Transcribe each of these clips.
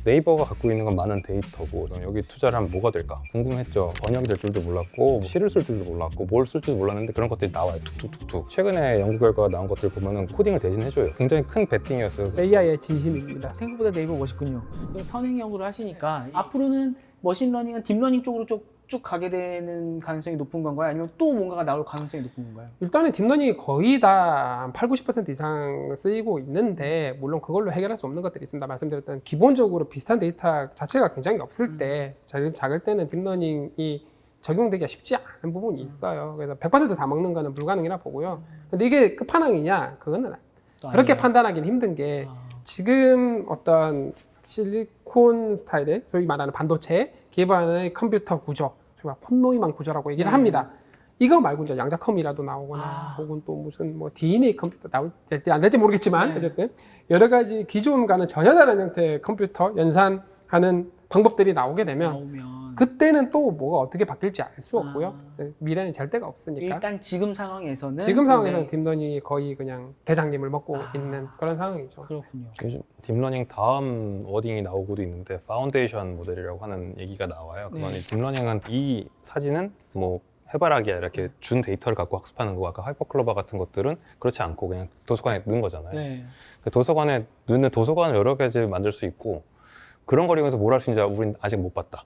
네이버가 갖고 있는 건 많은 데이터고 그럼 여기 투자를 하면 뭐가 될까 궁금했죠. 번역이 될 줄도 몰랐고 시를 쓸 줄도 몰랐고 뭘 쓸 줄도 몰랐는데 그런 것들이 나와요. 툭툭툭툭. 최근에 연구 결과가 나온 것들 보면은 코딩을 대신 해줘요. 굉장히 큰 베팅이었어요. AI의 진심입니다. 생각보다 네이버 멋있군요. 선행 연구를 하시니까 앞으로는 머신러닝은 딥러닝 쪽으로 쭉 가게 되는 가능성이 높은 건가요? 아니면 또 뭔가가 나올 가능성이 높은 건가요? 일단은 딥러닝이 거의 다 8, 90% 이상 쓰이고 있는데 물론 그걸로 해결할 수 없는 것들이 있습니다. 말씀드렸던 기본적으로 비슷한 데이터 자체가 굉장히 없을 때 작을 때는 딥러닝이 적용되기가 쉽지 않은 부분이 있어요. 그래서 100%다 먹는 거는 불가능이라 보고요. 근데 이게 끝판왕이냐? 그거는 그렇게 아니에요. 판단하기는 힘든 게 지금 어떤 실리콘 스타일의 소위 말하는 반도체 기반의 컴퓨터 구조, 폰노이만 구조라고 얘기를 합니다. 이거 말고 이제 양자컴이라도 나오거나 혹은 또 무슨 뭐 DNA 컴퓨터 나올지 안 될지 모르겠지만 어쨌든 여러 가지 기존과는 전혀 다른 형태의 컴퓨터 연산하는 방법들이 나오게 되면 나오면 그때는 또 뭐가 어떻게 바뀔지 알 수 없고요. 미래는 절대가 없으니까. 일단 지금 상황에서는 지금 상황에서는 딥러닝이 거의 그냥 대장님을 먹고 있는 그런 상황이죠. 그렇군요. 요즘 딥러닝 다음 워딩이 나오고도 있는데 파운데이션 모델이라고 하는 얘기가 나와요. 그건 딥러닝은 이 사진은 뭐 해바라기야 이렇게 준 데이터를 갖고 학습하는 거고 아까 하이퍼클로버 같은 것들은 그렇지 않고 그냥 도서관에 넣은 거잖아요. 네. 도서관에 넣는 도서관을 여러 가지 만들 수 있고 그런 걸 이용해서 뭘 할 수 있는지 우린 아직 못 봤다.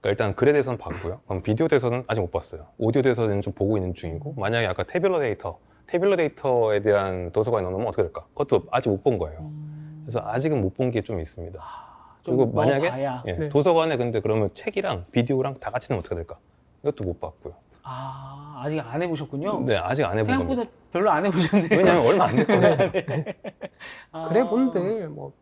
그러니까 일단 글에 대해서는 봤고요. 그럼 비디오 대해서는 아직 못 봤어요. 오디오 대해서는 좀 보고 있는 중이고 만약에 아까 태블러 데이터에 대한 도서관에 넣으면 어떻게 될까? 그것도 아직 못 본 거예요. 그래서 아직은 못 본 게 좀 있습니다. 좀 그리고 만약에 넣어봐야. 네. 도서관에 근데 그러면 책이랑 비디오랑 다 같이 넣으면 어떻게 될까? 이것도 못 봤고요. 아직 안 해보셨군요. 네, 아직 안 해본 생각보다 겁니다. 별로 안 해보셨네요. 왜냐면 얼마 안 됐거든요. 그래 본들 뭐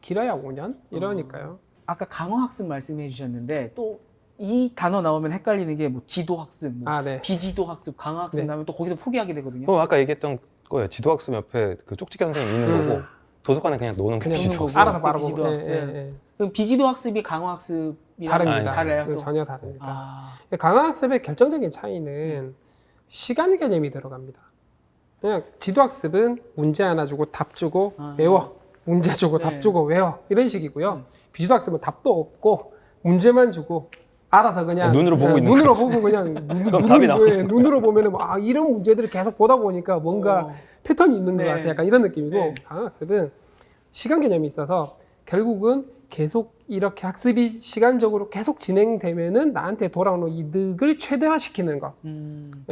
길어야 5년 이러니까요. 아까 강화학습 말씀해 주셨는데 또 이 단어 나오면 헷갈리는 게 뭐 지도학습, 뭐 네. 비지도학습, 강화학습 네. 나오면 또 거기서 포기하게 되거든요. 그럼 아까 얘기했던 거예요. 지도학습 옆에 그 쪽지기 선생님 있는 거고 도서관에 그냥 놓는 게 그냥 비지도학습. 알아서 바라보고. 비지도학습. 예. 그럼 비지도학습이 강화학습이랑 다릅니다. 달라요? 또? 전혀 다릅니다. 아, 강화학습의 결정적인 차이는 시간 개념이 들어갑니다. 그냥 지도학습은 문제 하나 주고 답 주고 외워. 문제 주고 네. 답 주고 외워. 이런 식이고요. 비지도학습은 답도 없고 문제만 주고 알아서 그냥 눈으로 보고 있는 눈으로 거죠. 보고 그냥 그럼 답이 나오는 눈으로 보면은 이런 문제들을 계속 보다 보니까 뭔가 패턴이 있는 것 네. 같아. 약간 이런 느낌이고 네. 강화학습은 시간 개념이 있어서 결국은 계속 이렇게 학습이 시간적으로 계속 진행되면은 나한테 돌아오는 이득을 최대화시키는 것.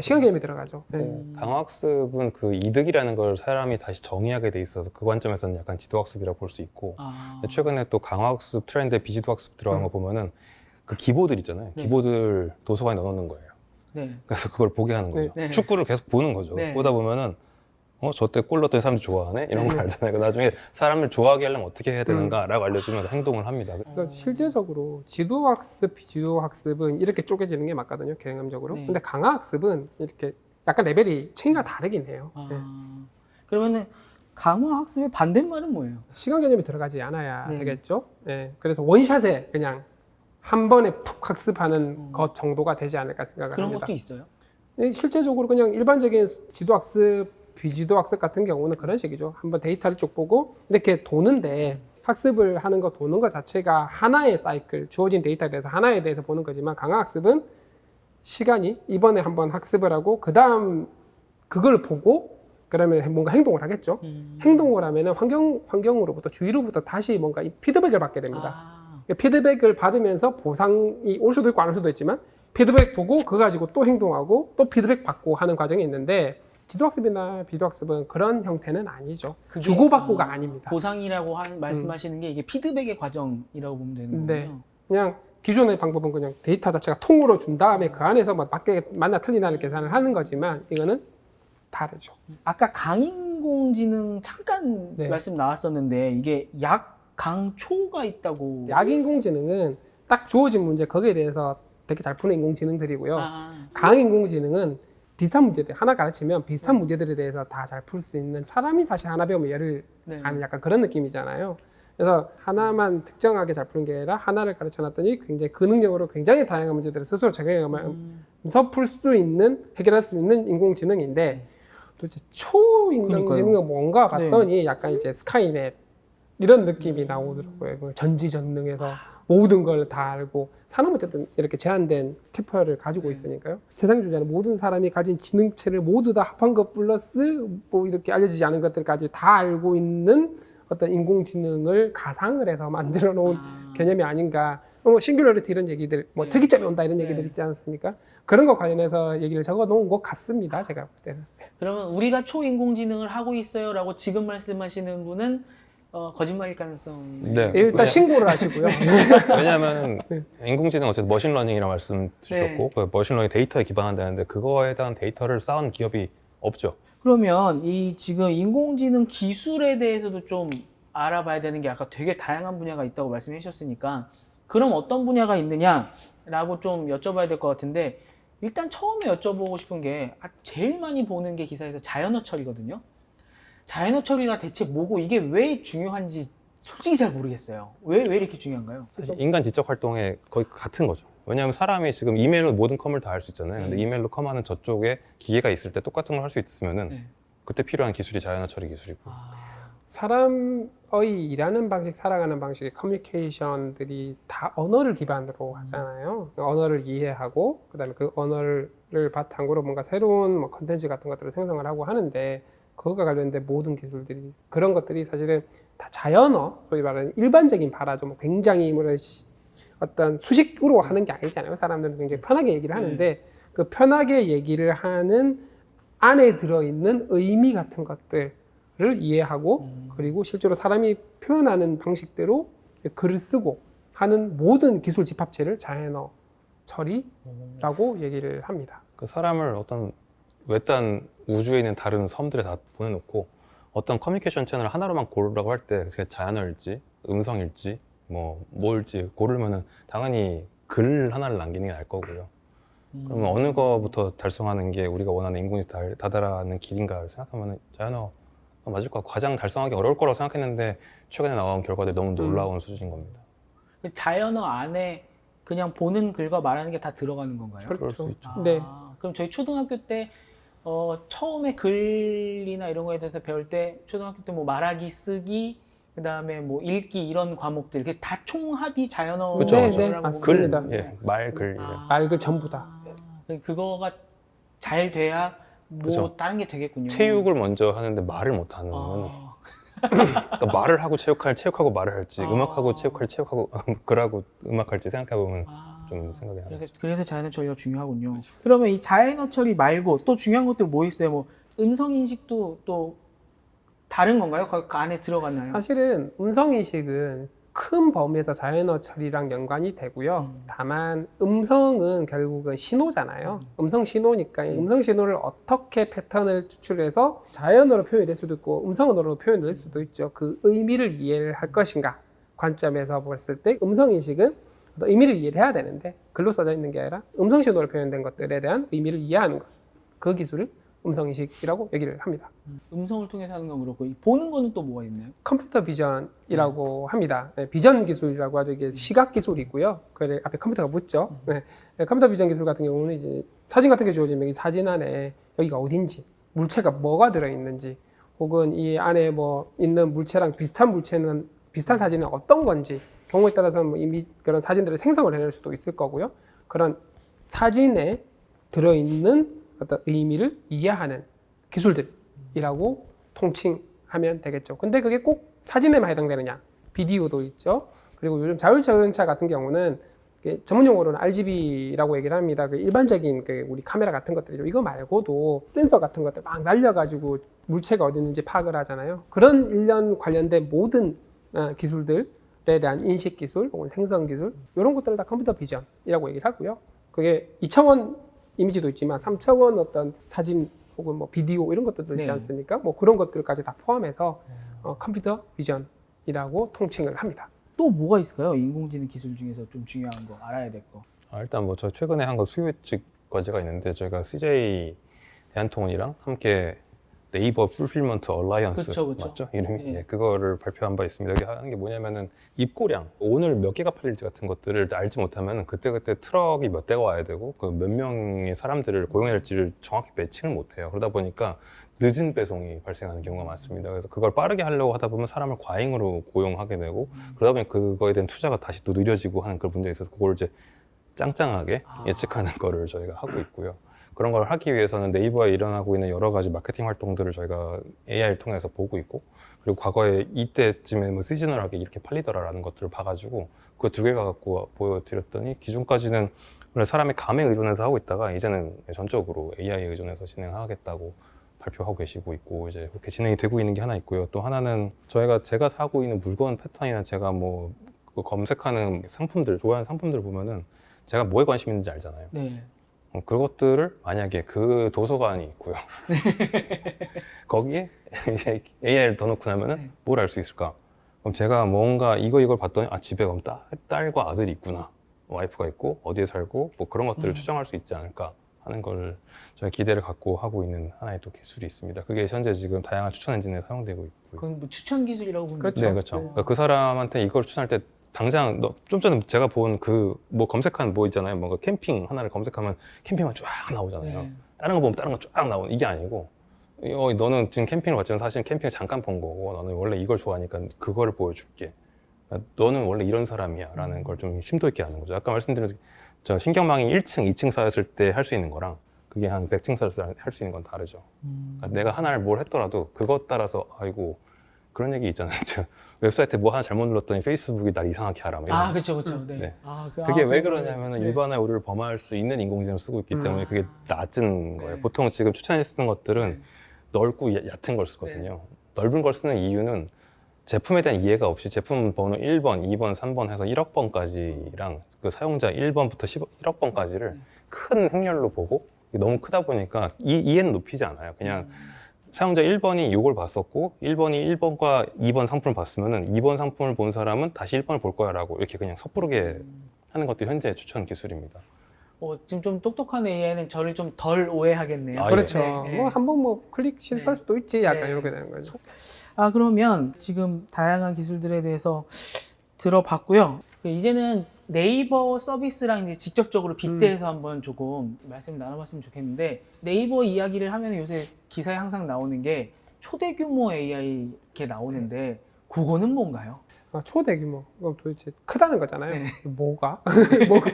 시간 개념이 들어가죠. 네. 강화학습은 그 이득이라는 걸 사람이 다시 정의하게 돼 있어서 그 관점에서는 약간 지도학습이라고 볼 수 있고 최근에 또 강화학습 트렌드에 비지도학습 들어간 거 보면은 그 기보들 있잖아요. 네. 기보들 도서관에 넣어놓는 거예요. 네. 그래서 그걸 보게 하는 거죠. 네. 축구를 계속 보는 거죠. 네. 보다 보면은 저때 골 넣었더니 사람들이 좋아하네? 이런 걸 알잖아요. 나중에 사람을 좋아하게 하려면 어떻게 해야 되는가라고 알려주면 행동을 합니다. 그래서 실제적으로 지도학습, 비지도학습은 이렇게 쪼개지는 게 맞거든요. 경험적으로. 네. 근데 강화학습은 이렇게 약간 레벨이 차이가 다르긴 해요. 네. 그러면은 강화학습의 반대말은 뭐예요? 시간 개념이 들어가지 않아야 네. 되겠죠. 네. 그래서 원샷에 그냥 한 번에 푹 학습하는 것 정도가 되지 않을까 생각을 그런 합니다. 것도 있어요? 실제적으로 그냥 일반적인 지도학습, 비지도학습 같은 경우는 그런 식이죠. 한번 데이터를 쭉 보고 이렇게 도는데 학습을 하는 거 도는 것 자체가 하나의 사이클, 주어진 데이터에 대해서 하나에 대해서 보는 거지만 강화학습은 시간이 이번에 한번 학습을 하고 그 다음 그걸 보고 그러면 뭔가 행동을 하겠죠. 행동을 하면은 환경으로부터 주위로부터 다시 뭔가 이 피드백을 받게 됩니다. 피드백을 받으면서 보상이 올 수도 있고 안 올 수도 있지만 피드백 보고 그거 가지고 또 행동하고 또 피드백 받고 하는 과정이 있는데 지도학습이나 비도학습은 그런 형태는 아니죠. 그게, 주고받고가 아닙니다. 보상이라고 말씀하시는 게 이게 피드백의 과정이라고 보면 되는 네. 거군요. 그냥 기존의 방법은 그냥 데이터 자체가 통으로 준 다음에 그 안에서 뭐 맞나 틀리나를 계산을 하는 거지만 이거는 다르죠. 아까 강인공지능 잠깐 네. 말씀 나왔었는데 이게 강초가 있다고. 약인공지능은 딱 주어진 문제 거기에 대해서 되게 잘 푸는 인공지능들이고요. 강인공지능은 비슷한 문제들 하나 가르치면 비슷한 문제들에 대해서 다 잘 풀 수 있는 사람이 사실 하나 배우면 열을 아는 약간 그런 느낌이잖아요. 그래서 하나만 특정하게 잘 푸는 게 아니라 하나를 가르쳐 놨더니 굉장히 그 능력으로 굉장히 다양한 문제들을 스스로 적용하면서 풀 수 있는 해결할 수 있는 인공지능인데 도대체 초인공지능은 뭔가 봤더니 약간 이제 스카이넷 이런 느낌이 나오더라고요. 뭐 전지전능해서 모든 걸 다 알고 사람은 어쨌든 이렇게 제한된 캐파를 가지고 있으니까요. 세상 주제는 모든 사람이 가진 지능체를 모두 다 합한 것 플러스 뭐 이렇게 알려지지 않은 것들까지 다 알고 있는 어떤 인공지능을 가상을 해서 만들어 놓은 개념이 아닌가. 뭐 싱귤러리티 이런 얘기들, 뭐 네. 특이점이 온다 이런 네. 얘기들 있지 않습니까? 그런 거 관련해서 얘기를 적어 놓은 것 같습니다. 제가 볼 때는. 그러면 우리가 초인공지능을 하고 있어요라고 지금 말씀하시는 분은 거짓말일 가능성. 네. 일단 신고를 하시고요. 왜냐하면 네. 인공지능 어쨌든 머신러닝이라고 말씀 주셨고 네. 그 머신러닝 데이터에 기반한다는데 그거에 대한 데이터를 쌓은 기업이 없죠. 그러면 이 지금 인공지능 기술에 대해서도 좀 알아봐야 되는 게 아까 되게 다양한 분야가 있다고 말씀해 주셨으니까 그럼 어떤 분야가 있느냐라고 좀 여쭤봐야 될 것 같은데 일단 처음에 여쭤보고 싶은 게 제일 많이 보는 게 기사에서 자연어 처리거든요. 자연어 처리가 대체 뭐고 이게 왜 중요한지 솔직히 잘 모르겠어요. 왜 이렇게 중요한가요? 사실 인간 지적 활동에 거의 같은 거죠. 왜냐하면 사람이 지금 이메일로 모든 컴을 다 할 수 있잖아요. 근데 이메일로 컴하는 저쪽에 기계가 있을 때 똑같은 걸 할 수 있으면은 네. 그때 필요한 기술이 자연어 처리 기술이고. 사람의 일하는 방식, 살아가는 방식의 커뮤니케이션들이 다 언어를 기반으로 하잖아요. 언어를 이해하고 그다음에 그 언어를 바탕으로 뭔가 새로운 뭐 컨텐츠 같은 것들을 생성을 하고 하는데 그거가 관련된 모든 기술들이 그런 것들이 사실은 다 자연어, 소위 말하는 일반적인 발화죠. 뭐 굉장히 뭐라 어떤 수식으로 하는 게 아니잖아요. 사람들은 굉장히 편하게 얘기를 하는데 그 편하게 얘기를 하는 안에 들어있는 의미 같은 것들을 이해하고 그리고 실제로 사람이 표현하는 방식대로 글을 쓰고 하는 모든 기술 집합체를 자연어 처리라고 얘기를 합니다. 그 사람을 어떤 외딴 우주에 있는 다른 섬들에 다 보내놓고 어떤 커뮤니케이션 채널 하나로만 고르라고 할 때 그게 자연어일지 음성일지 뭐 뭘지 고르면은 당연히 글 하나를 남기는 게 나을 거고요. 그러면 어느 거부터 달성하는 게 우리가 원하는 인공지능 다다라는 길인가를 생각하면 자연어가 맞을 것 같고 가장 달성하기 어려울 거라고 생각했는데 최근에 나온 결과들이 너무 놀라운 수준인 겁니다. 그 자연어 안에 그냥 보는 글과 말하는 게 다 들어가는 건가요? 그럴 수 있죠. 네. 그럼 저희 초등학교 때 처음에 글이나 이런 거에 대해서 배울 때 초등학교 때 뭐 말하기, 쓰기, 그다음에 뭐 읽기 이런 과목들 그게 다 총합이 자연어라고 그쵸, 네, 그쵸. 네, 보면 맞습니다. 글, 예, 말, 글. 말그 전부 다. 그거가 잘 돼야 뭐 그쵸. 다른 게 되겠군요. 체육을 먼저 하는데 말을 못 하는 그러니까 말을 하고 체육하고 말을 할지 음악하고 체육하고 글하고 음악할지 생각해보면 좀 생각이 나요. 그래서 자연어 처리가 중요하군요. 그러면 이 자연어 처리 말고 또 중요한 것들 뭐 있어요? 뭐 음성 인식도 또 다른 건가요? 그 안에 들어가나요? 사실은 음성인식은 큰 범위에서 자연어 처리랑 연관이 되고요. 다만 음성은 결국은 신호잖아요. 음성 신호니까 음성 신호를 어떻게 패턴을 추출해서 자연어로 표현될 수도 있고 음성 언어로 표현될 수도 있죠. 그 의미를 이해를 할 것인가 관점에서 봤을 때 음성인식은 의미를 이해를 해야 되는데 글로 써져 있는 게 아니라 음성 신호로 표현된 것들에 대한 의미를 이해하는 것. 그 기술을 음성인식이라고 얘기를 합니다. 음성을 통해서 하는 건 그렇고 보는 거는 또 뭐가 있나요? 컴퓨터 비전이라고 합니다. 네, 비전 기술이라고 하죠. 이게 시각 기술이고요. 그 앞에 컴퓨터가 붙죠. 네, 컴퓨터 비전 기술 같은 경우는 이제 사진 같은 게 주어지면 이 사진 안에 여기가 어딘지, 물체가 뭐가 들어있는지, 혹은 이 안에 뭐 있는 물체랑 비슷한 물체는 비슷한 사진은 어떤 건지 경우에 따라서는 뭐 이미 그런 사진들을 생성을 해낼 수도 있을 거고요. 그런 사진에 들어있는 어떤 의미를 이해하는 기술들이라고 통칭하면 되겠죠. 근데 그게 꼭 사진에만 해당되느냐? 비디오도 있죠. 그리고 요즘 자율주행차 같은 경우는 전문 용어로는 RGB라고 얘기를 합니다. 그 일반적인 우리 카메라 같은 것들이죠. 이거 말고도 센서 같은 것들 막 날려가지고 물체가 어디 있는지 파악을 하잖아요. 그런 일련 관련된 모든 기술들에 대한 인식 기술 혹은 생성 기술 이런 것들을 다 컴퓨터 비전이라고 얘기를 하고요. 그게 2차원 이미지도 있지만 3차원 어떤 사진 혹은 뭐 비디오 이런 것들도 있지 않습니까? 뭐 그런 것들까지 다 포함해서 컴퓨터 비전이라고 통칭을 합니다. 또 뭐가 있을까요? 인공지능 기술 중에서 좀 중요한 거 알아야 될 거. 일단 뭐 저 최근에 한 거 수요 예측 과제가 있는데 저희가 CJ 대한통운이랑 함께 네이버 풀필먼트 얼라이언스 그쵸. 맞죠? 이름이 네. 예, 그거를 발표한 바 있습니다. 여기 하는 게 뭐냐면은 입고량 오늘 몇 개가 팔릴지 같은 것들을 알지 못하면 그때그때 트럭이 몇 대가 와야 되고 그 몇 명의 사람들을 고용해야 될지를 정확히 매칭을 못해요. 그러다 보니까 늦은 배송이 발생하는 경우가 많습니다. 그래서 그걸 빠르게 하려고 하다 보면 사람을 과잉으로 고용하게 되고 그러다 보니 그거에 대한 투자가 다시 또 느려지고 하는 그런 문제가 있어서 그걸 이제 짱짱하게 예측하는 거를 저희가 하고 있고요. 그런 걸 하기 위해서는 네이버에 일어나고 있는 여러 가지 마케팅 활동들을 저희가 AI를 통해서 보고 있고 그리고 과거에 이때쯤에 뭐 시즈널하게 이렇게 팔리더라라는 것들을 봐가지고 그 두 개가 갖고 보여드렸더니 기존까지는 원래 사람의 감에 의존해서 하고 있다가 이제는 전적으로 AI에 의존해서 진행하겠다고 발표하고 계시고 있고 이제 그렇게 진행이 되고 있는 게 하나 있고요. 또 하나는 제가 사고 있는 물건 패턴이나 제가 뭐 검색하는 상품들 좋아하는 상품들 보면은 제가 뭐에 관심 있는지 알잖아요. 네. 그것들을 만약에 그 도서관이 있고요. 거기에 이제 AI를 더 넣고 나면은 뭘 알 수 있을까? 그럼 제가 뭔가 이걸 봤더니 집에 그럼 딸과 아들이 있구나. 와이프가 있고 어디에 살고 뭐 그런 것들을 추정할 수 있지 않을까 하는 걸 저희 기대를 갖고 하고 있는 하나의 또 기술이 있습니다. 그게 현재 지금 다양한 추천 엔진에 사용되고 있고요. 그건 뭐 추천 기술이라고 보면 그렇죠. 네, 그렇죠. 그러니까 그 사람한테 이걸 추천할 때 당장 좀 전에 제가 본 그 뭐 검색한 뭐 있잖아요. 뭔가 캠핑 하나를 검색하면 캠핑만 쫙 나오잖아요. 네. 다른 거 보면 다른 거 쫙 나오는 이게 아니고 너는 지금 캠핑을 왔지만 사실 캠핑을 잠깐 본 거고 너는 원래 이걸 좋아하니까 그거를 보여줄게. 너는 원래 이런 사람이야 라는 걸 좀 심도 있게 하는 거죠. 아까 말씀드린 저 신경망이 1층, 2층 쌓였을 때 할 수 있는 거랑 그게 한 100층 쌓였을 때 할 수 있는 건 다르죠. 그러니까 내가 하나를 뭘 했더라도 그것 따라서 아이고 그런 얘기 있잖아요. 저 웹사이트에 뭐 하나 잘못 눌렀더니 페이스북이 날 이상하게 하라. 뭐 이런 그렇죠. 네. 네. 그, 그게 왜 그거는- 그러냐면은 네. 일반화의 오류를 범할 수 있는 인공지능을 쓰고 있기 때문에 그게 낮은 거예요. 네. 보통 지금 추천해 쓰는 것들은 넓고 얕은 걸 쓰거든요. 넓은 걸 쓰는 이유는 제품에 대한 이해가 없이 제품 번호 1번, 2번, 3번 해서 1억 번까지랑 그 사용자 1번부터 1억 번까지를 큰 행렬로 보고 너무 크다 보니까 이해는 높이지 않아요. 그냥 사용자 1번이 이걸 봤었고 1번이 1번과 2번 상품을 봤으면은 2번 상품을 본 사람은 다시 1번을 볼 거야 라고 이렇게 그냥 섣부르게 하는 것들이 현재 추천 기술입니다. 지금 좀 똑똑한 AI는 저를 좀 덜 오해하겠네요. 그렇죠. 네, 네. 뭐 한번 뭐 클릭 실수할 네. 수도 있지. 약간 네. 이렇게 되는 거죠. 그러면 지금 다양한 기술들에 대해서 들어봤고요. 이제는 네이버 서비스랑 이제 직접적으로 빗대해서 한번 조금 말씀 나눠봤으면 좋겠는데 네이버 이야기를 하면 요새 기사에 항상 나오는 게 초대 규모 AI 이렇게 나오는데 그거는 뭔가요? 초대규모. 그럼 도대체 크다는 거잖아요. 네. 뭐가?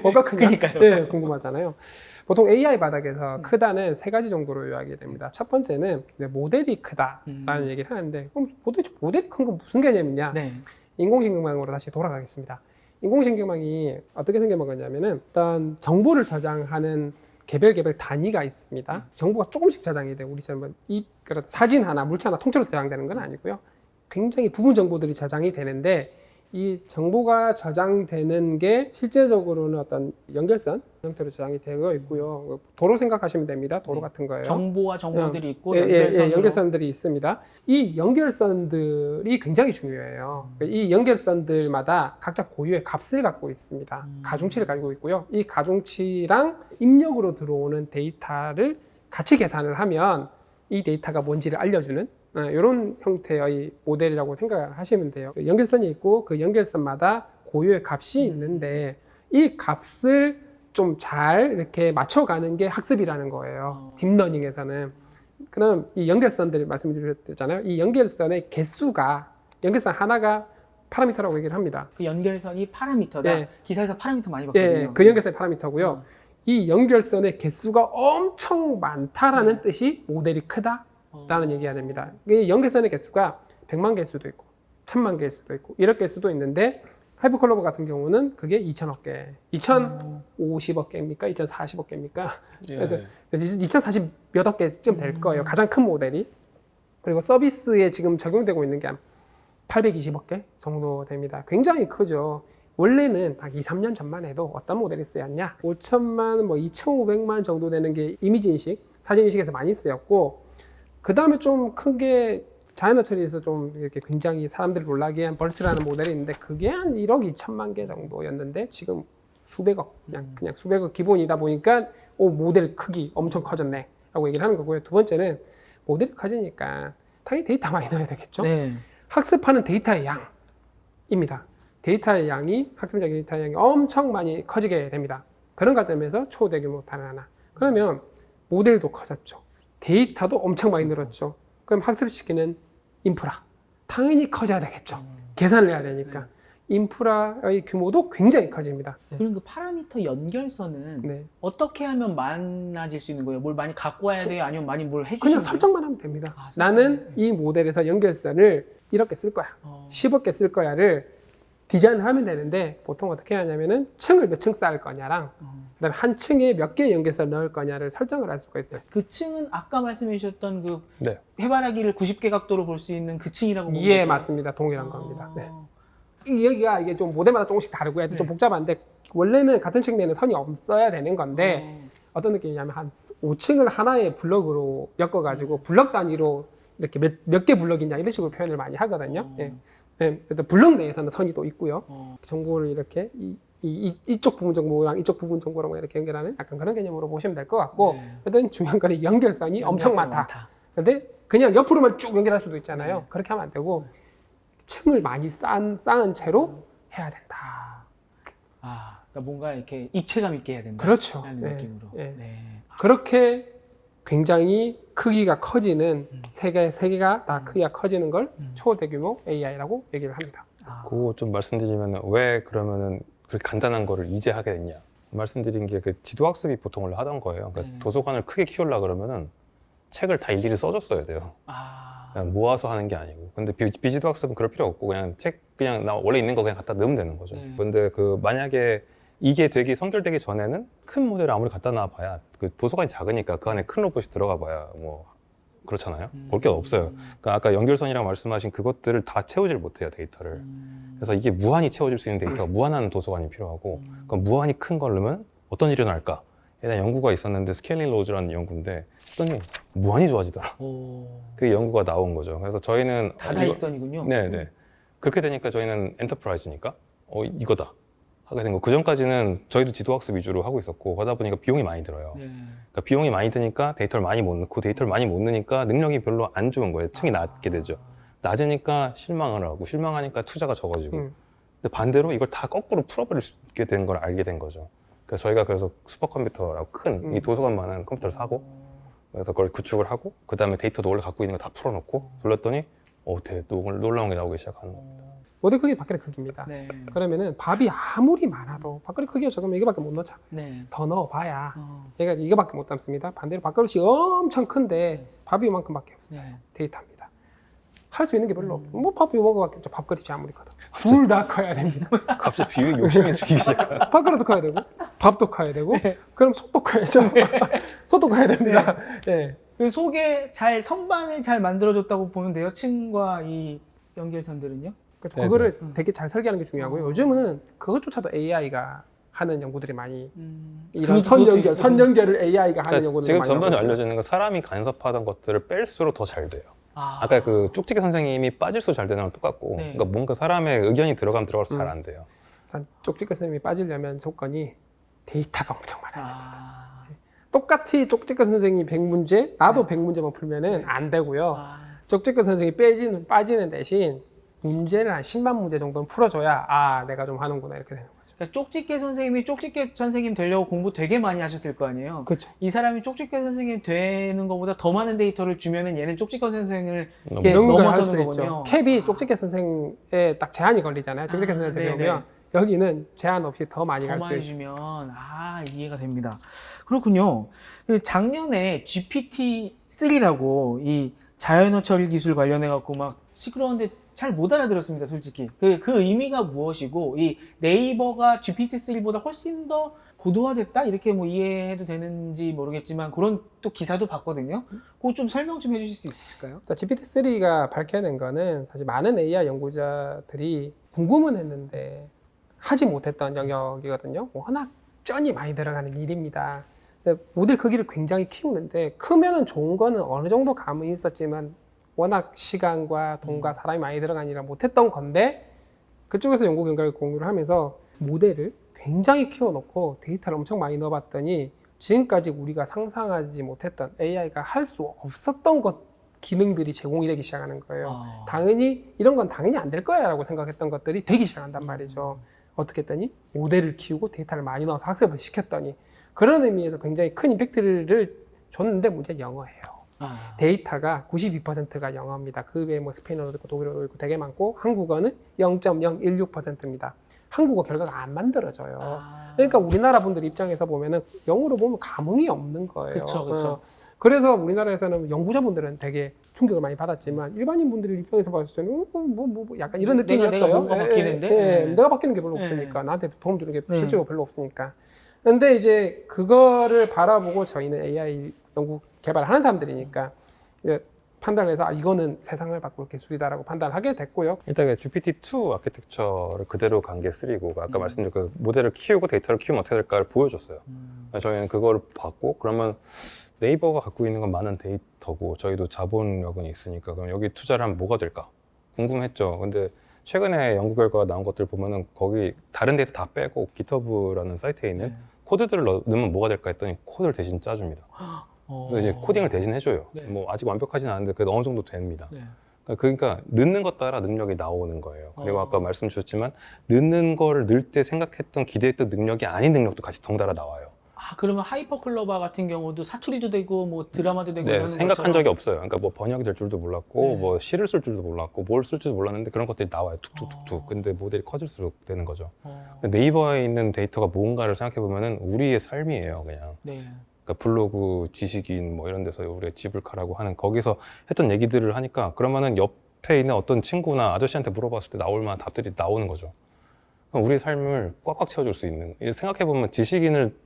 뭐가 크냐? 그러니까요. 네, 궁금하잖아요. 보통 AI 바닥에서 크다는 세 가지 정도로 요약이 됩니다. 첫 번째는 모델이 크다라는 얘기를 하는데 그럼 도대체 모델이 큰 건 무슨 개념이냐? 네. 인공지능망으로 다시 돌아가겠습니다. 인공지능망이 어떻게 생겨먹었냐면은 일단 정보를 저장하는 개별 단위가 있습니다. 정보가 조금씩 저장이 돼요. 우리처럼 사진 하나, 물체 하나 통째로 저장되는 건 아니고요. 굉장히 부분 정보들이 저장이 되는데 이 정보가 저장되는 게 실제적으로는 어떤 연결선 형태로 저장이 되어 있고요. 도로 생각하시면 됩니다. 도로 같은 거예요. 정보와 정보들이 있고 연결선들이 있습니다. 이 연결선들이 굉장히 중요해요. 이 연결선들마다 각자 고유의 값을 갖고 있습니다. 가중치를 가지고 있고요. 이 가중치랑 입력으로 들어오는 데이터를 같이 계산을 하면 이 데이터가 뭔지를 알려주는 이런 형태의 모델이라고 생각을 하시면 돼요. 연결선이 있고 그 연결선마다 고유의 값이 있는데 이 값을 좀 잘 이렇게 맞춰가는 게 학습이라는 거예요. 딥러닝에서는. 그럼 이 연결선들 말씀해 주셨잖아요. 이 연결선의 개수가 연결선 하나가 파라미터라고 얘기를 합니다. 그 연결선이 파라미터다. 네. 기사에서 파라미터 많이 봤거든요. 그 연결선의 파라미터고요. 이 연결선의 개수가 엄청 많다라는 뜻이 모델이 크다라는 얘기가 됩니다. 이 연결선의 개수가 100만 개일 수도 있고 1000만 개일 수도 있고 1억 개일 수도 있는데 하이퍼클로버 같은 경우는 그게 2000억 개, 2050억 개입니까? 2040억 개입니까? 예. 2040 몇 억 개쯤 될 거예요. 가장 큰 모델이. 그리고 서비스에 지금 적용되고 있는 게 한 820억 개 정도 됩니다. 굉장히 크죠. 원래는 딱 2, 3년 전만 해도 어떤 모델이 쓰였냐? 5천만, 뭐 2,500만 정도 되는 게 이미지 인식, 사진 인식에서 많이 쓰였고, 그 다음에 좀 크게 자연어 처리에서 좀 이렇게 굉장히 사람들을 놀라게 한 벌트라는 모델이 있는데 그게 한 1억 2천만 개 정도였는데 지금 수백억, 그냥 수백억 기본이다 보니까 모델 크기 엄청 커졌네 라고 얘기를 하는 거고요. 두 번째는 모델이 커지니까 당연히 데이터 많이 넣어야 되겠죠. 네. 학습하는 데이터의 양입니다. 데이터의 양이 학습적 데이터의 양이 엄청 많이 커지게 됩니다. 그런 과정에서 초대규모 단어 하나. 그러면 모델도 커졌죠. 데이터도 엄청 많이 늘었죠. 그럼 학습시키는 인프라 당연히 커져야 되겠죠. 계산을 해야 되니까 인프라의 규모도 굉장히 커집니다. 그럼 그 파라미터 연결선은 네. 어떻게 하면 많아질 수 있는 거예요? 뭘 많이 갖고 와야 돼요? 아니면 많이 뭘 해주시면 그냥 돼요? 설정만 하면 됩니다. 아, 나는 이 모델에서 연결선을 이렇게 쓸 거야. 10억 개 쓸 거야를 디자인을 하면 되는데 보통 어떻게 하냐면은 층을 몇 층 쌓을 거냐랑 그다음에 한 층에 몇 개의 연결선 넣을 거냐를 설정을 할 수가 있어요. 그 층은 아까 말씀해 주셨던 그 네. 해바라기를 90개 각도로 볼 수 있는 그 층이라고 보면 예, 될까요? 맞습니다. 동일한 겁니다. 네. 아. 여기가 이게 좀 모델마다 조금씩 다르고 해도 좀 복잡한데 원래는 같은 층 내에는 선이 없어야 되는 건데 어떤 느낌이냐면 한 5층을 하나의 블럭으로 엮어가지고 블럭 단위로 이렇게 몇 개 블럭이냐 이런 식으로 표현을 많이 하거든요. 예. 예, 그래서 블럭 내에서는 선이 또 있고요. 정보를 이렇게 이쪽 부분 정보랑 이쪽 부분 정보랑 이렇게 연결하는 약간 그런 개념으로 보시면 될 것 같고 네. 어떤 중요한 거는 연결선이 엄청 많다. 근데 그냥 옆으로만 쭉 연결할 수도 있잖아요. 네. 그렇게 하면 안 되고 층을 많이 쌓은 채로 해야 된다. 아, 그러니까 뭔가 이렇게 입체감 있게 해야 된다. 그렇죠. 라는 네. 느낌으로. 네. 네. 그렇게 굉장히 크기가 커지는 세 개가 다 크기가 커지는 걸 초대규모 AI라고 얘기를 합니다. 아, 그거 좀 말씀드리면 왜 그러면은 그렇게 간단한 거를 이제 하게 됐냐 말씀드린 게 그 지도학습이 보통 원래 하던 거예요. 그러니까 네. 도서관을 크게 키우려 그러면은 책을 다 일일이 써줬어야 돼요. 아, 그냥 모아서 하는 게 아니고. 근데 비지도학습은 그럴 필요 없고 그냥 책 그냥 나 원래 있는 거 그냥 갖다 넣으면 되는 거죠. 네. 근데 그 만약에 이게 선결되기 전에는 큰 모델을 아무리 갖다 놔봐야 그 도서관이 작으니까 그 안에 큰 로봇이 들어가봐야 뭐 그렇잖아요. 볼 게 없어요. 그러니까 아까 연결선이라고 말씀하신 그것들을 다 채우질 못해요, 데이터를. 그래서 이게 무한히 채워질 수 있는 데이터가 무한한 도서관이 필요하고 그럼 무한히 큰 걸 넣으면 어떤 일이 날까? 에 대한 연구가 있었는데 스케일링 로즈라는 연구인데 했더니 무한히 좋아지더라. 오, 그 연구가 나온 거죠. 그래서 저희는 다다익선이군요. 네네. 그렇게 되니까 저희는 엔터프라이즈니까 이거다 하게 된 거. 그 전까지는 저희도 지도학습 위주로 하고 있었고 하다 보니까 비용이 많이 들어요. 네. 그러니까 비용이 많이 드니까 데이터를 많이 못 넣고 데이터를 많이 못 넣으니까 능력이 별로 안 좋은 거예요. 층이 낮게 되죠. 낮으니까 실망을 하고 실망하니까 투자가 적어지고 근데 반대로 이걸 다 거꾸로 풀어버릴 수 있게 된 걸 알게 된 거죠. 그래서 저희가 그래서 슈퍼컴퓨터라고 큰 이 도서관만한 컴퓨터를 사고 그래서 그걸 구축을 하고 그 다음에 데이터도 원래 갖고 있는 거 다 풀어놓고 돌렸더니 되게 놀라운 게 나오기 시작하는 겁니다. 모델 크기 밖의 크기입니다. 네. 그러면 밥이 아무리 많아도 밥그릇 크기가 적으면 이거밖에 못 넣잖아요. 네. 더 넣어봐야 어, 얘가 이거밖에 못 담습니다. 반대로 밥그릇이 엄청 큰데 밥이 이만큼밖에 없어요. 네. 데이터입니다. 할 수 있는 게 별로 없고 뭐 밥이 이만큼밖에 없죠. 밥그릇이 아무리 커도 둘 다 커야 됩니다. 갑자기 비유 욕심이 들기 시작해요. 밥그릇도 커야 되고 밥도 커야 되고 그럼 속도 커야죠. 속도 커야 됩니다. 네. 그 속에 선반을 잘 만들어줬다고 보면 돼요. 층과 이 연결선들은요. 그래서 네, 그거를 되게 잘 설계하는 게 중요하고요. 요즘은 그것조차도 AI가 하는 연구들이 많이 이런 선 연결을 AI가 하는 그러니까 연구들이 지금 많이 전반적으로 나오고 알려져 있는 건 사람이 간섭하던 것들을 뺄수록 더 잘 돼요. 아, 아까 그 쪽지게 선생님이 빠질수록 잘 되는 거랑 똑같고 네. 그러니까 뭔가 사람의 의견이 들어가면 들어갈수록 잘 안 돼요. 일단 쪽지게 선생님이 빠지려면 조건이 데이터가 엄청 많아요. 아, 똑같이 쪽지게 선생님이 100문제, 나도 100문제만 풀면은 안 되고요. 아, 쪽지게 선생님이 빠지는 대신 문제를 한 10만 문제 정도는 풀어줘야 내가 좀 하는구나 이렇게 되는 거죠. 그러니까 쪽집게 선생님이 쪽집게 선생님 되려고 공부 되게 많이 하셨을 거 아니에요. 그렇죠. 이 사람이 쪽집게 선생님 되는 것보다 더 많은 데이터를 주면은 얘는 쪽집게 선생을 너무 이렇게 능가할 넘어서는 수 거군요. 있죠. 캡이 쪽집게 선생에 딱 제한이 걸리잖아요. 쪽집게 선생한테 네네. 배우면 여기는 제한 없이 더 많이 더 갈 수 많이 있죠. 주면 이해가 됩니다. 그렇군요. 그 작년에 GPT-3라고 이 자연어 처리 기술 관련해 갖고 막 시끄러운데 잘 못 알아들었습니다, 솔직히. 그 의미가 무엇이고 이 네이버가 GPT-3보다 훨씬 더 고도화됐다 이렇게 뭐 이해해도 되는지 모르겠지만 그런 또 기사도 봤거든요. 그거 좀 설명 좀 해주실 수 있으실까요? GPT-3가 밝혀낸 거는 사실 많은 AI 연구자들이 궁금은 했는데 하지 못했던 영역이거든요. 워낙 쩐이 많이 들어가는 일입니다. 근데 모델 크기를 굉장히 키우는데 크면은 좋은 거는 어느 정도 감은 있었지만 워낙 시간과 돈과 사람이 많이 들어가니라 못했던 건데 그쪽에서 연구 결과를 공유를 하면서 모델을 굉장히 키워놓고 데이터를 엄청 많이 넣어봤더니 지금까지 우리가 상상하지 못했던 AI가 할 수 없었던 기능들이 제공이 되기 시작하는 거예요. 아. 당연히 이런 건 당연히 안 될 거야라고 생각했던 것들이 되기 시작한단 말이죠. 어떻게 했더니 모델을 키우고 데이터를 많이 넣어서 학습을 시켰더니 그런 의미에서 굉장히 큰 임팩트를 줬는데 문제는 영어예요. 아. 데이터가 92%가 영어입니다. 그 외에 뭐 스페인어도 있고 독일어도 있고 되게 많고 한국어는 0.016%입니다. 한국어 결과가 안 만들어져요. 아. 그러니까 우리나라 분들 입장에서 보면은 영어로 보면 감흥이 없는 거예요. 그쵸, 그쵸. 그래서 우리나라에서는 연구자분들은 되게 충격을 많이 받았지만 일반인 분들이 입장에서 봤을 때는 뭐 약간 이런 느낌이었어요. 내가 뭔가 바뀌는데? 네. 내가 바뀌는 게 별로 네. 없으니까 나한테 도움 주는 게 네. 실제로 별로 없으니까. 근데 이제 그거를 바라보고 저희는 AI 연구 개발을 하는 사람들이니까 이제 판단을 해서 이거는 세상을 바꿀 기술이다라고 판단하게 됐고요. 일단 GPT-2 아키텍처를 그대로 간 게 3고 아까 음. 말씀드린 그 모델을 키우고 데이터를 키우면 어떻게 될까를 보여줬어요. 그래서 저희는 그걸 봤고 그러면 네이버가 갖고 있는 건 많은 데이터고 저희도 자본력은 있으니까 그럼 여기 투자를 하면 뭐가 될까 궁금했죠. 근데 최근에 연구 결과가 나온 것들 보면은 거기 다른 데이터 다 빼고 GitHub라는 사이트에 있는 네. 코드들을 넣으면 뭐가 될까 했더니 코드를 대신 짜줍니다. 그래서 이제 코딩을 대신 해줘요. 네. 뭐 아직 완벽하진 않은데 그래도 어느 정도 됩니다. 네. 그러니까 넣는 것 따라 능력이 나오는 거예요. 그리고 어. 아까 말씀 주셨지만 넣는 거를 넣을 때 생각했던 기대했던 능력이 아닌 능력도 같이 덩달아 나와요. 아, 그러면 하이퍼클로바 같은 경우도 사투리도 되고 뭐 드라마도 되고 네, 이러는 생각한 것처럼 적이 없어요. 그러니까 뭐 번역이 될 줄도 몰랐고 네. 뭐 시를 쓸 줄도 몰랐고 뭘 쓸 줄도 몰랐는데 그런 것들이 나와요. 툭툭툭툭. 어. 근데 모델이 커질수록 되는 거죠. 어. 네이버에 있는 데이터가 뭔가를 생각해 보면은 우리의 삶이에요, 그냥. 네. 그러니까 블로그, 지식인 뭐 이런 데서 우리가 지불카라고 하는 거기서 했던 얘기들을 하니까 그러면은 옆에 있는 어떤 친구나 아저씨한테 물어봤을 때 나올 만한 답들이 나오는 거죠. 그럼 우리의 삶을 꽉꽉 채워줄 수 있는. 생각해 보면 지식인을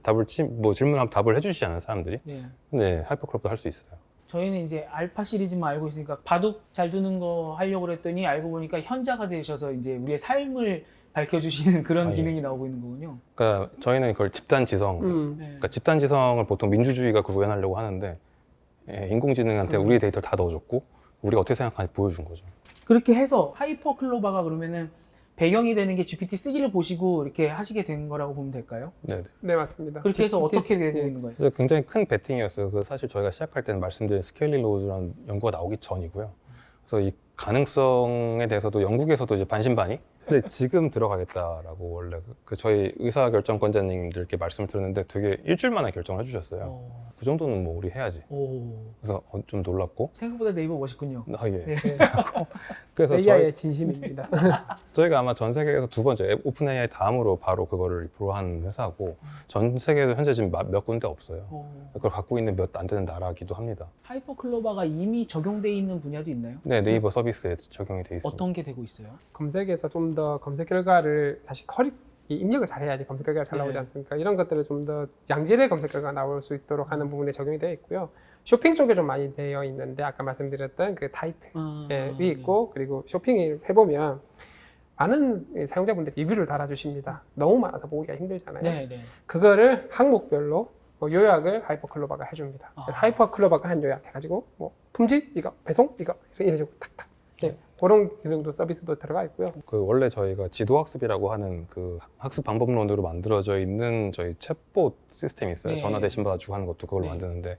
뭐 질문하면 답을 해주시지 않아요, 사람들이. 네. 근데 하이퍼클럽도 할 수 있어요. 저희는 이제 알파 시리즈만 알고 있으니까 바둑 잘 두는 거 하려고 그랬더니 알고 보니까 현자가 되셔서 이제 우리의 삶을 밝혀주시는 그런 아, 예. 기능이 나오고 있는 거군요. 그러니까 저희는 그걸 집단지성. 네. 그러니까 집단지성을 보통 민주주의가 구현하려고 하는데 인공지능한테 우리의 데이터를 다 넣어줬고 우리가 어떻게 생각하는지 보여준 거죠. 그렇게 해서 하이퍼클로바가 그러면은 배경이 되는 게 GPT-3를 보시고 이렇게 하시게 된 거라고 보면 될까요? 네네. 네, 맞습니다. 그렇게 해서 어떻게 되고 예. 있는 거예요? 그래서 굉장히 큰 베팅이었어요. 그 사실 저희가 시작할 때는 말씀드린 스케일링 로즈라는 연구가 나오기 전이고요. 그래서 이 가능성에 대해서도 영국에서도 이제 반신반의. 근데 지금 들어가겠다라고 원래 그 저희 의사결정권자님들께 말씀을 드렸는데 되게 일주일 만에 결정을 해주셨어요. 어. 그 정도는 뭐 우리 해야지. 오. 그래서 좀 놀랐고. 생각보다 네이버 멋있군요. 아, 예. 네. 그래서 AI의 진심입니다. 저희가 아마 전 세계에서 두 번째 오픈 AI 다음으로 바로 그거를 입으로한 회사고 전 세계에도 현재 지금 몇 군데 없어요. 어. 그걸 갖고 있는 몇 안 되는 나라기도 합니다. 하이퍼클로바가 이미 적용돼 있는 분야도 있나요? 네, 네이버 서비스에 적용이 돼 있습니다. 어떤 게 되고 있어요? 검색에서 좀 더 검색 결과를 사실 이 입력을 잘해야지 검색 결과가 잘 나오지 네. 않습니까? 이런 것들을 좀 더 양질의 검색 결과가 나올 수 있도록 하는 부분에 적용이 되어 있고요. 쇼핑 쪽에 좀 많이 되어 있는데 아까 말씀드렸던 그 타이틀이 네. 있고 그리고 쇼핑을 해보면 많은 사용자분들이 리뷰를 달아주십니다. 너무 많아서 보기가 힘들잖아요. 네, 네. 그거를 항목별로 뭐 요약을 하이퍼클로바가 해줍니다. 아. 하이퍼클로바가 한 요약 해가지고 뭐 품질 이거 배송 이거 이런 식으로 탁탁 네. 그런 기능도 서비스도 들어가 있고요. 그 원래 저희가 지도학습이라고 하는 그 학습 방법론으로 만들어져 있는 저희 챗봇 시스템이 있어요. 네. 전화 대신 받아주고 하는 것도 그걸로 네. 만드는데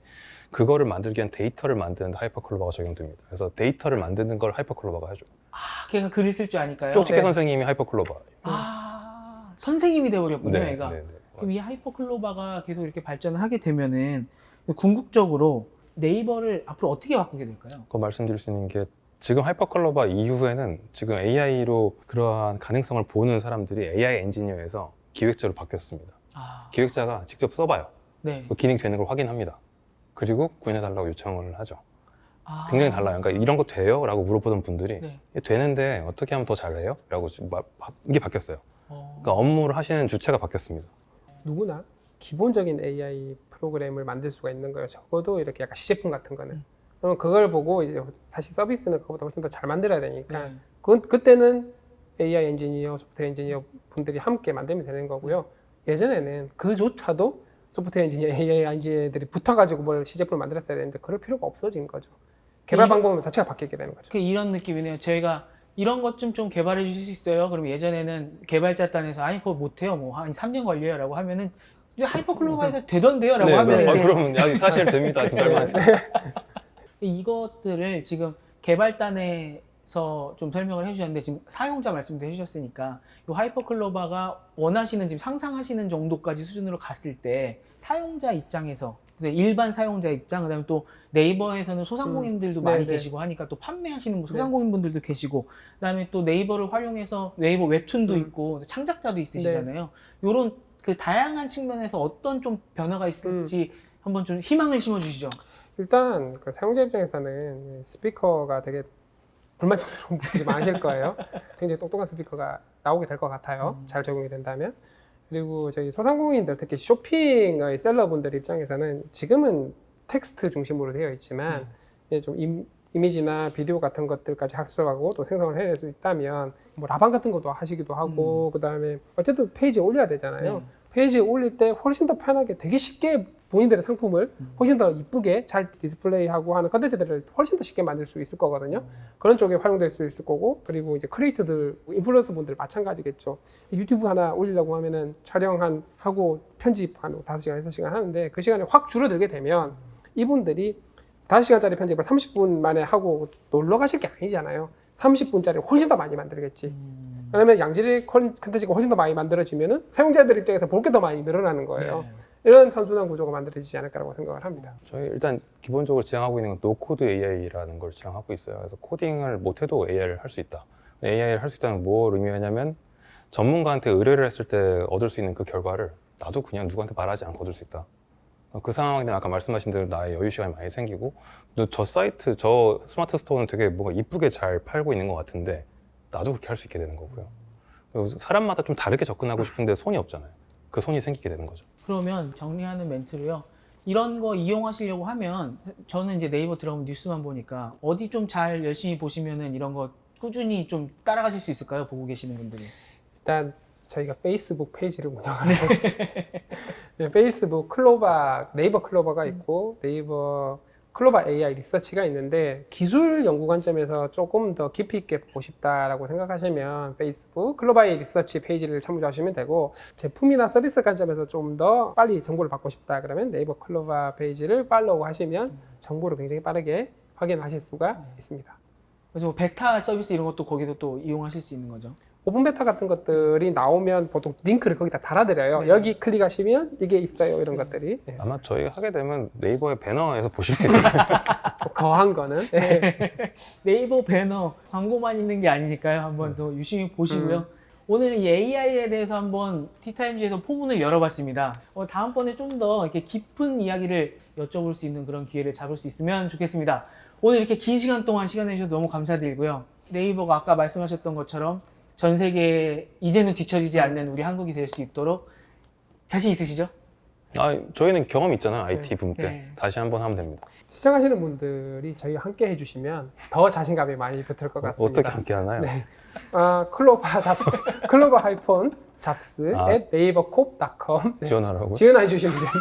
그거를 만들기 위한 데이터를 만드는데 하이퍼클로바가 적용됩니다. 그래서 데이터를 만드는 걸 하이퍼클로바가 해줘요. 아, 걔가 글을 쓸 줄 아니까요? 쪽집게 네. 선생님이 하이퍼클로바. 아, 선생님이 돼버렸군요, 얘가. 네. 그럼 이 하이퍼클로바가 계속 이렇게 발전을 하게 되면은 궁극적으로 네이버를 앞으로 어떻게 바꾸게 될까요? 그 말씀드릴 수 있는 게 지금 하이퍼클로바 이후에는 지금 AI로 그러한 가능성을 보는 사람들이 AI 엔지니어에서 기획자로 바뀌었습니다. 아, 기획자가 직접 써봐요. 네. 그 기능 되는 걸 확인합니다. 그리고 구현해달라고 요청을 하죠. 아. 굉장히 달라요. 그러니까 이런 거 돼요? 라고 물어보던 분들이 네. 되는데 어떻게 하면 더 잘해요? 라고 지금 이게 바뀌었어요. 어. 그러니까 업무를 하시는 주체가 바뀌었습니다. 누구나 기본적인 AI 프로그램을 만들 수가 있는 거예요. 적어도 이렇게 약간 시제품 같은 거는. 그럼 그걸 보고 이제 사실 서비스는 그거보다 훨씬 더 잘 만들어야 되니까 네. 그때는 AI 엔지니어, 소프트웨어 엔지니어 분들이 함께 만들면 되는 거고요. 예전에는 그조차도 소프트웨어 엔지니어, AI 엔지니어들이 붙어가지고 뭘 시제품을 만들었어야 되는데 그럴 필요가 없어진 거죠. 개발 방법 자체가 바뀌게 되는 거죠. 그 이런 느낌이네요. 저희가 이런 것 좀 개발해 주실 수 있어요? 그럼 예전에는 개발자단에서 아니 그거 못해요. 뭐 한 3년 걸려요. 라고 하면은 이제 하이퍼클로바에서 되던데요? 라고 하면 네. 이제 그러면 사실 됩니다. 두 달만. 이것들을 지금 개발단에서 좀 설명을 해주셨는데 지금 사용자 말씀도 해주셨으니까 이 하이퍼클로바가 원하시는 지금 상상하시는 정도까지 수준으로 갔을 때 사용자 입장에서 일반 사용자 입장, 그다음에 또 네이버에서는 소상공인들도 많이 네네. 계시고 하니까 또 판매하시는 소상공인분들도 계시고, 그다음에 또 네이버를 활용해서 네이버 웹툰도 있고 창작자도 있으시잖아요. 이런 그 다양한 측면에서 어떤 좀 변화가 있을지 한번 좀 희망을 심어주시죠. 일단 그 사용자 입장에서는 스피커가 되게 불만족스러운 분들이 많으실 거예요. 굉장히 똑똑한 스피커가 나오게 될 것 같아요. 잘 적용이 된다면. 그리고 저희 소상공인들, 특히 쇼핑의 셀러분들 입장에서는 지금은 텍스트 중심으로 되어 있지만 이제 좀 이미지나 비디오 같은 것들까지 학습하고 또 생성을 해낼 수 있다면 뭐 라방 같은 것도 하시기도 하고 그다음에 어쨌든 페이지에 올려야 되잖아요. 네. 페이지에 올릴 때 훨씬 더 편하게 되게 쉽게 본인들의 상품을 훨씬 더 이쁘게 잘 디스플레이하고 하는 컨텐츠들을 훨씬 더 쉽게 만들 수 있을 거거든요. 그런 쪽에 활용될 수 있을 거고, 그리고 이제 크리에이터들, 인플루언서 분들 마찬가지겠죠. 유튜브 하나 올리려고 하면은 촬영하고 편집 한 5시간, 6시간 하는데 그 시간이 확 줄어들게 되면 이분들이 5시간짜리 편집을 30분 만에 하고 놀러 가실 게 아니잖아요. 30분짜리 훨씬 더 많이 만들겠지. 그러면 양질의 컨텐츠가 훨씬 더 많이 만들어지면은 사용자들 입장에서 볼 게 더 많이 늘어나는 거예요. 이런 선순환 구조가 만들어지지 않을까라고 생각을 합니다. 저희 일단 기본적으로 지향하고 있는 건 노코드 AI라는 걸 지향하고 있어요. 그래서 코딩을 못해도 AI를 할 수 있다. AI를 할 수 있다는 건 뭘 의미하냐면 전문가한테 의뢰를 했을 때 얻을 수 있는 그 결과를 나도 그냥 누구한테 말하지 않고 얻을 수 있다. 그 상황에 대한 아까 말씀하신 대로 나의 여유 시간이 많이 생기고, 또 저 사이트, 저 스마트 스토어는 되게 뭔가 이쁘게 잘 팔고 있는 것 같은데 나도 그렇게 할 수 있게 되는 거고요. 그리고 사람마다 좀 다르게 접근하고 싶은데 손이 없잖아요. 그 손이 생기게 되는 거죠. 그러면 정리하는 멘트로요. 이런 거 이용하시려고 하면 저는 이제 네이버 들어가면 뉴스만 보니까 어디 좀 잘 열심히 보시면은 이런 거 꾸준히 좀 따라가실 수 있을까요? 보고 계시는 분들이. 일단 저희가 페이스북 페이지를 운영하는 있습니다. 네, 페이스북 네이버 클로버가 있고 네이버 클로버 AI 리서치가 있는데, 기술 연구 관점에서 조금 더 깊이 있게 보고 싶다라고 생각하시면 페이스북 클로버 AI 리서치 페이지를 참조하시면 되고, 제품이나 서비스 관점에서 좀 더 빨리 정보를 받고 싶다 그러면 네이버 클로버 페이지를 팔로우 하시면 정보를 굉장히 빠르게 확인하실 수가 있습니다. 그래서 뭐 베타 서비스 이런 것도 거기서 또 이용하실 수 있는 거죠. 오픈 베타 같은 것들이 나오면 보통 링크를 거기다 달아드려요. 여기 클릭하시면 이게 있어요, 이런 것들이. 네. 아마 저희 하게 되면 네이버의 배너에서 보실 수 있어요. 거한 거는. 네. 네이버 배너 광고만 있는 게 아니니까요. 한번 더 유심히 보시고요. 오늘 이 AI에 대해서 한번 티타임즈에서 포문을 열어봤습니다. 다음번에 좀 더 이렇게 깊은 이야기를 여쭤볼 수 있는 그런 기회를 잡을 수 있으면 좋겠습니다. 오늘 이렇게 긴 시간 동안 시간 내주셔서 너무 감사드리고요. 네이버가 아까 말씀하셨던 것처럼 전 세계에 이제는 뒤처지지 않는 우리 한국이 될 수 있도록 자신 있으시죠? 저희는 경험이 있잖아요. IT 붐 때. 네. 다시 한번 하면 됩니다. 시청하시는 분들이 저희와 함께 해주시면 더 자신감이 많이 붙을 것 같습니다. 어떻게 함께 하나요? 네. 클로버 하이폰 잡스 at navercorp.com 지원하라고요? 지원해 주시면 됩니다.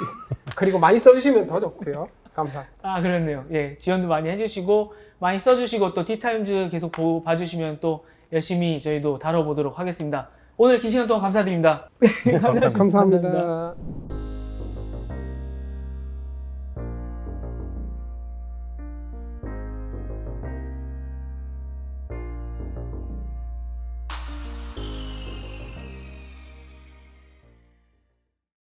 그리고 많이 써주시면 더 좋고요. 감사합니다. 그렇네요. 예, 지원도 많이 해주시고 많이 써주시고 또 티타임즈 계속 봐주시면 또 열심히 저희도 다뤄보도록 하겠습니다. 오늘 긴 시간 동안 감사드립니다. 감사합니다.